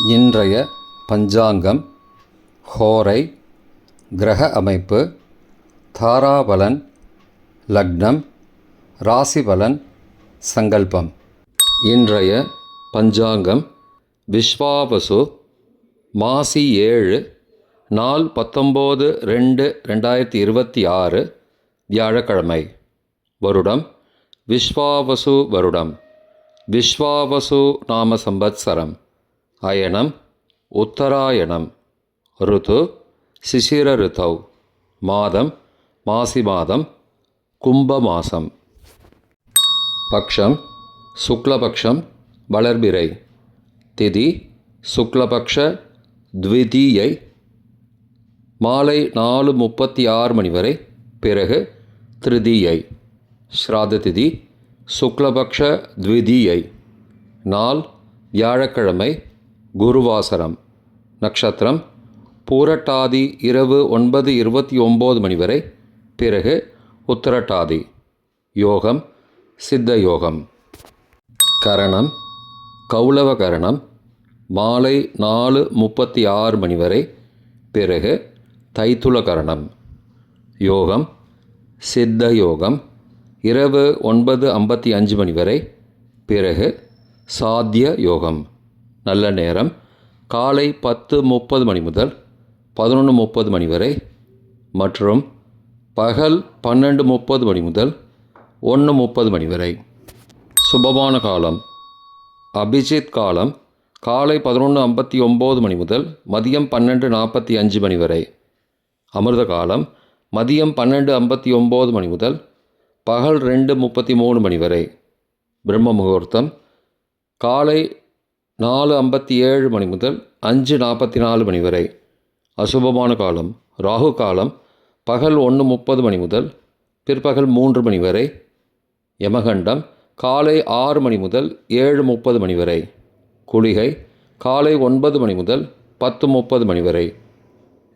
இன்றைய பஞ்சாங்கம், ஹோரை, கிரக அமைப்பு, தாராபலன், லக்னம், ராசிபலன், சங்கல்பம். இன்றைய பஞ்சாங்கம் விஸ்வாவசு, மாசி 7, நாள் 19/2/2026, வியாழக்கிழமை. வருடம் விஸ்வாவசு வருடம். விஸ்வாவசு நாம சம்பத்சரம். அயனம் உத்தராயணம். ருது சிசிர ருதௌ. மாதம் மாசி மாதம், கும்ப மாசம். பக்ஷம் சுக்லபக்ஷம், வளர்பிறை. திதி சுக்லபக்ஷ த்விதீயை, மாலை 4:36 மணி வரை, பிறகு திருதீயை. ஸ்ராத திதி சுக்லபக்ஷ த்விதீயை. நாள் வியாழக்கிழமை, குருவாசரம். நட்சத்திரம் பூரட்டாதி இரவு 9:29 மணி வரை, பிறகு உத்திரட்டாதி. யோகம் சித்த யோகம். கரணம் கௌளவ கரணம், மாலை 4:36 மணி வரை, பிறகு தைத்துல கரணம். யோகம் சித்த யோகம், இரவு 9:55 மணி வரை, பிறகு சாத்திய யோகம். நல்ல நேரம் காலை 10:30 மணி முதல் 11:30 மணி வரை, மற்றும் பகல் 12:30 மணி முதல் 1:30 மணி வரை. சுபமான காலம் அபிஜித் காலம் காலை 11:59 மணி முதல் மதியம் 12:45 மணி வரை. அமிர்த காலம் மதியம் 12:59 மணி முதல் பகல் 2:33 மணி வரை. பிரம்ம முகூர்த்தம் காலை 4:57 மணி முதல் 5:44 மணி வரை. அசுபமான காலம் ராகு காலம் பகல் 1:30 மணி முதல் பிற்பகல் 3 மணி வரை. யமகண்டம் காலை 6 மணி முதல் 7:30 மணி வரை. குளிகை காலை 9 மணி முதல் 10:30 மணி வரை.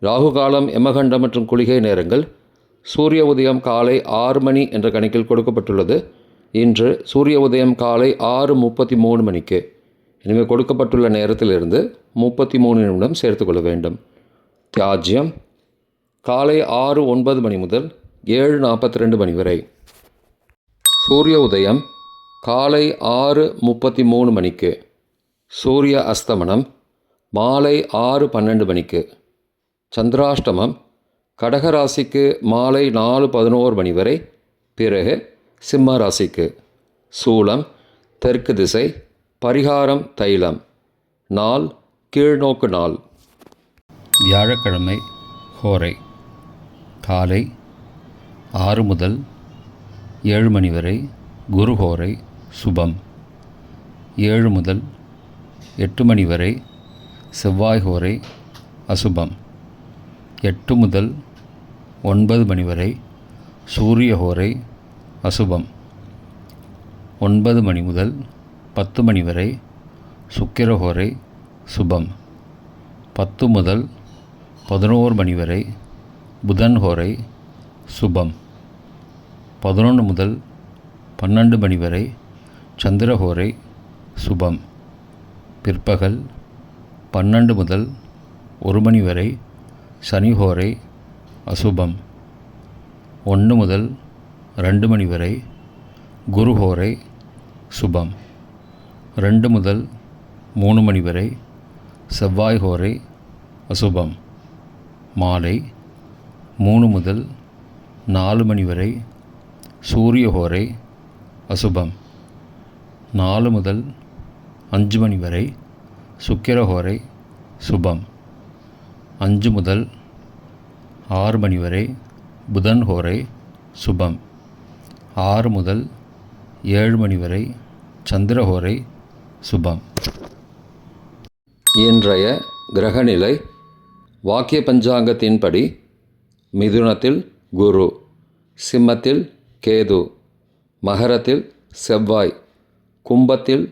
ராகு காலம், யமகண்டம் மற்றும் குளிகை நேரங்கள். சூரிய உதயம் காலை 6 மணி என்ற கணக்கில் கொடுக்கப்பட்டுள்ளது. இன்று சூரிய உதயம் காலை 6:33 மணிக்கு. இனிமேல் கொடுக்கப்பட்டுள்ள நேரத்திலிருந்து 33 நிமிடம் சேர்த்துக்கொள்ள வேண்டும். தியாஜ்யம் காலை 6:09 மணி முதல் 7:42 மணி வரை. சூரிய உதயம் காலை 6:33 மணிக்கு. சூரிய அஸ்தமனம் மாலை 6:12 மணிக்கு. சந்திராஷ்டமம் கடகராசிக்கு மாலை 4:11 மணி வரை, பிறகு சிம்ம ராசிக்கு. சூலம் தெற்கு திசை. பரிகாரம் தைலம். நாள் கீழ்நோக்கு நாள். வியாழக்கிழமை ஹோரை காலை 6 முதல் 7 மணி வரை குரு ஹோரை சுபம். 7 முதல் 8 மணி வரை செவ்வாய் ஹோரை அசுபம். 8 முதல் 9 மணி வரை சூரிய ஹோரை அசுபம். 9 மணி முதல் 10 மணி வரை சுக்கிர ஹோரை சுபம். 10 முதல் 11 மணி வரை புதன் ஹோரை சுபம். 11 முதல் 12 மணி வரை சந்திர ஹோரை சுபம். பிற்பகல் 12 முதல் 1 மணி வரை சனி ஹோரை அசுபம். 1 முதல் 2 மணி வரை குரு ஹோரை சுபம். 2 முதல் 3 மணி வரை செவ்வாய் ஹோரை அசுபம். மாலை 3 முதல் 4 மணி வரை சூரிய ஹோரை அசுபம். 4 முதல் 5 மணி வரை சுக்கிர ஹோரை சுபம். 5 முதல் 6 மணி வரை புதன் ஹோரை சுபம். 6 முதல் 7 மணி வரை சந்திர ஹோரை சுபம். இன்றைய கிரகநிலை வாக்கிய பஞ்சாங்கத்தின்படி மிதுனத்தில் குரு, சிம்மத்தில் கேது, மகரத்தில் செவ்வாய், கும்பத்தில்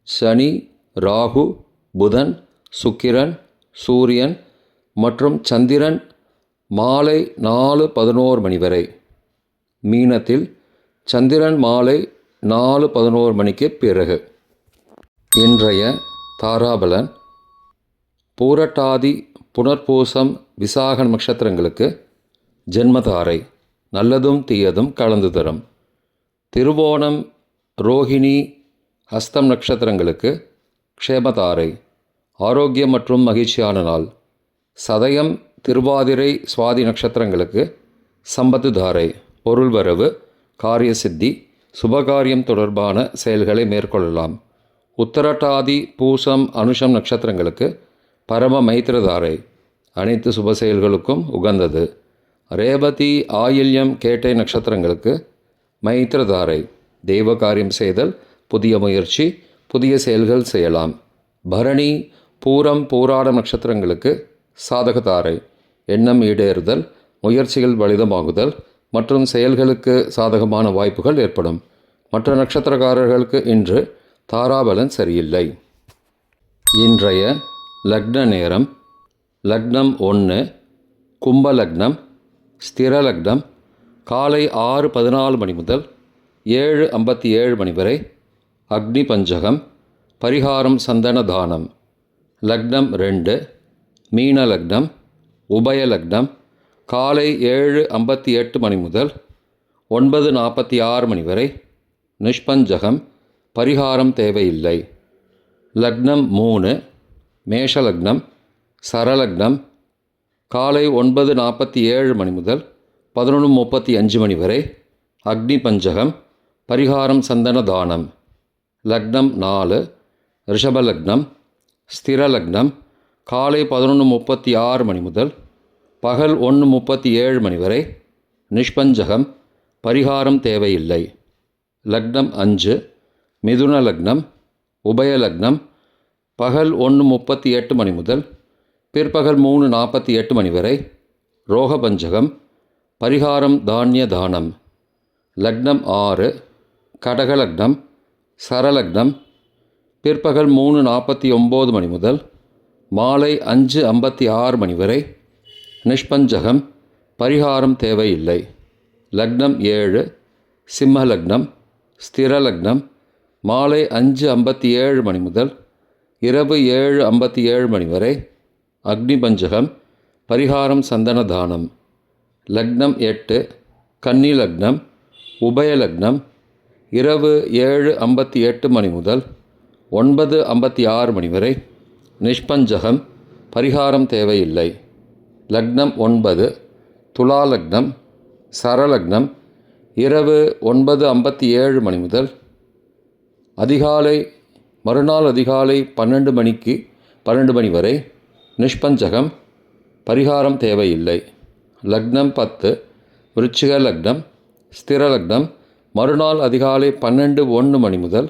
சனி, ராகு, புதன், சுக்கிரன், சூரியன் மற்றும் சந்திரன் மாலை 4:11 மணி வரை. மீனத்தில் சந்திரன் மாலை 4:11 மணிக்கு பிறகு. இன்றைய தாராபலன் பூரட்டாதி புனர்பூசம் விசாக நட்சத்திரங்களுக்கு ஜென்மதாரை, நல்லதும் தீயதும் கலந்து தரும். திருவோணம் ரோஹிணி ஹஸ்தம் நட்சத்திரங்களுக்கு க்ஷேமதாரை, ஆரோக்கியம் மற்றும் மகிழ்ச்சியான நாள். சதயம் திருவாதிரை சுவாதி நட்சத்திரங்களுக்கு சம்பத்து தாரை, பொருள் வரவு, காரிய சித்தி, சுபகாரியம் தொடர்பான செயல்களை மேற்கொள்ளலாம். உத்தரட்டாதி பூசம் அனுஷம் நட்சத்திரங்களுக்கு பரம மைத்திரதாரை, அனைத்து சுப செயல்களுக்கும் உகந்தது. ரேவதி ஆயில்யம் கேட்டை நட்சத்திரங்களுக்கு மைத்திரதாரை, தெய்வ காரியம் செய்தல், புதிய முயற்சி, புதிய செயல்கள் செய்யலாம். பரணி பூரம் பூராட நட்சத்திரங்களுக்கு சாதகதாரை, எண்ணம் ஈடேறுதல், முயற்சிகள் பலிதமாகுதல் மற்றும் செயல்களுக்கு சாதகமான வாய்ப்புகள் ஏற்படும். மற்ற நட்சத்திரக்காரர்களுக்கு இன்று தாராபலன் சரியில்லை. இன்றைய லக்ன நேரம் லக்னம் 1 கும்ப லக்னம், ஸ்திர லக்னம் காலை 6:14 மணி முதல் 7:57 மணி வரை, அக்னி பஞ்சகம், பரிகாரம் சந்தன தானம். லக்னம் 2 மீன லக்னம், உபய லக்னம் காலை 7:58 மணி முதல் 9:46 மணி வரை, நிஷ்பஞ்சகம், பரிகாரம் தேவையில்லை. லக்னம் 3 மேஷ லக்னம், சரலக்னம் காலை 9:47 மணி முதல் 11:35 மணி வரை, அக்னி பஞ்சகம், பரிகாரம் சந்தன தானம். லக்னம் 4 ரிஷப லக்னம், ஸ்திர லக்னம் காலை 11:36 மணி முதல் பகல் 1:37 மணி வரை, நிஷ்பஞ்சகம், பரிகாரம் தேவையில்லை. லக்னம் 5 மிதுன லக்னம், உபய லக்னம் பகல் 1:38 மணி முதல் பிற்பகல் 3:48 மணி வரை, ரோகபஞ்சகம், பரிகாரம் தானிய தானம். லக்னம் 6 கடக லக்னம், சரலக்னம் பிற்பகல் 3:49 மணி முதல் மாலை 5:56 மணி வரை, நிஷ்பஞ்சகம், பரிகாரம் தேவையில்லை. லக்னம் 7 சிம்ம லக்னம், ஸ்திர லக்னம் மாலை 5:57 மணி முதல் இரவு 7:57 மணி வரை, அக்னி பஞ்சகம், பரிகாரம் சந்தன தானம். லக்னம் 8 கன்னி லக்னம், உபய லக்னம் இரவு 7:58 மணி முதல் 9:56 மணி வரை, நிஷ்பஞ்சகம், பரிகாரம் தேவையில்லை. லக்னம் 9 துலா லக்னம், சரலக்னம் இரவு 9:57 மணி முதல் மறுநாள் அதிகாலை 12 மணி வரை, நிஷ்பஞ்சகம், பரிகாரம் தேவையில்லை. லக்னம் 10 விருச்சிக லக்னம், ஸ்திர லக்னம் மறுநாள் அதிகாலை 12:01 மணி முதல்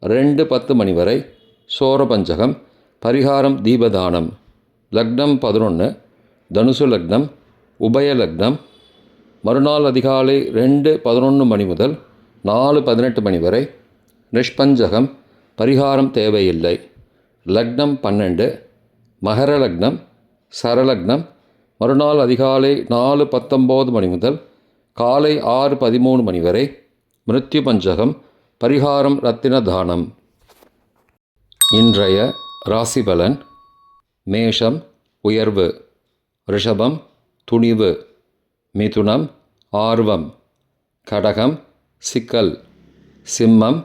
2:10 மணி வரை, சோரபஞ்சகம், பரிகாரம் தீபதானம். லக்னம் 11 தனுசு லக்னம், உபய லக்னம் மறுநாள் அதிகாலை 2:11 மணி முதல் 4:18 மணி வரை, நிஷ்பஞ்சகம், பரிகாரம் தேவையில்லை. லக்னம் 12 மகர லக்னம், சரலக்னம் மறுநாள் அதிகாலை 4:19 மணி முதல் காலை 6:13 மணி வரை, மிருத்யு பஞ்சகம், பரிகாரம் ரத்தின தானம். இன்றைய ராசிபலன் மேஷம் உயர்வு, ரிஷபம் துணிவு, மிதுனம் ஆர்வம், கடகம் சிக்கல், சிம்மம்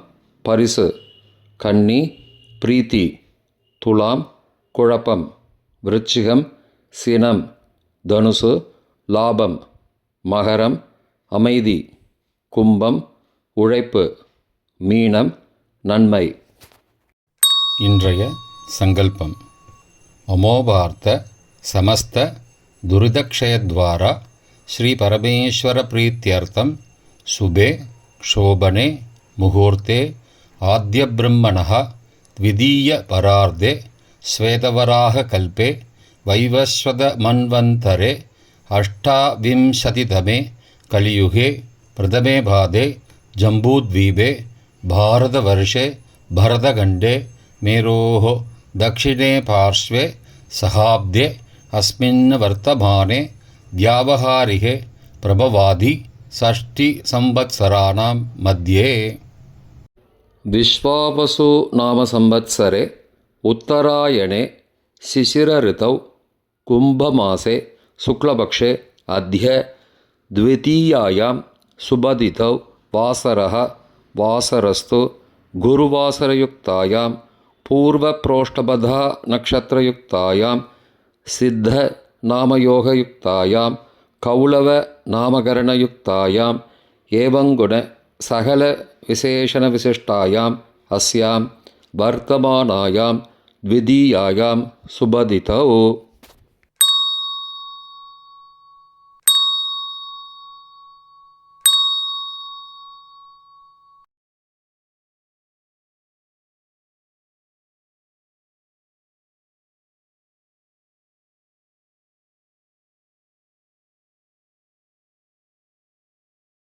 பரிசு, கன்னி பிரீத்தி, துலாம் குழப்பம், விருச்சிகம் சினம், தனுசு லாபம், மகரம் அமைதி, கும்பம் உழைப்பு, மீனம் நன்மை. இன்றைய சங்கல்பம் அமோபார்த்த சமஸ்த துரிதக்ஷயத்வாரா ஸ்ரீ பரமேஸ்வர பிரீத்தியர்த்தம் சுபே க்ஷோபனே முகூர்த்தே ஆத்ய பிரம்மணः த்விதீய பரார்த்தே ஸ்வேதவராக கல்பே வைவஸ்வத மன்வந்தரே அஷ்டாவிம்சதிதமே கலியுகே பிரதமே பாதே ஜம்பூத்வீபே பாரதவர்ஷே பரதகண்டே மேரோः दक्षिणे पार्श्वे सहाब्दे अस्मिन् वर्तमाने व्यावहारिके प्रभवादि षष्टिसंवत्सराणां मध्ये विश्वावसु नाम संवत्सरे उत्तरायणे शिशिरऋतौ कुम्भमासे शुक्लपक्षे अद्य द्वितीयायां सुबदितौ वासरः वासरस्तु गुरुवासरयुक्तायां पूर्वप्रोष्ठबधा नक्षत्रयुक्तायां सिद्धनामयोगयुक्तायां कौलवनामकरणयुक्तायाम् एवंगुण सकलविशेषणविशिष्टायाम् अस्यां वर्तमानायां द्वितीयायां सुबदितौ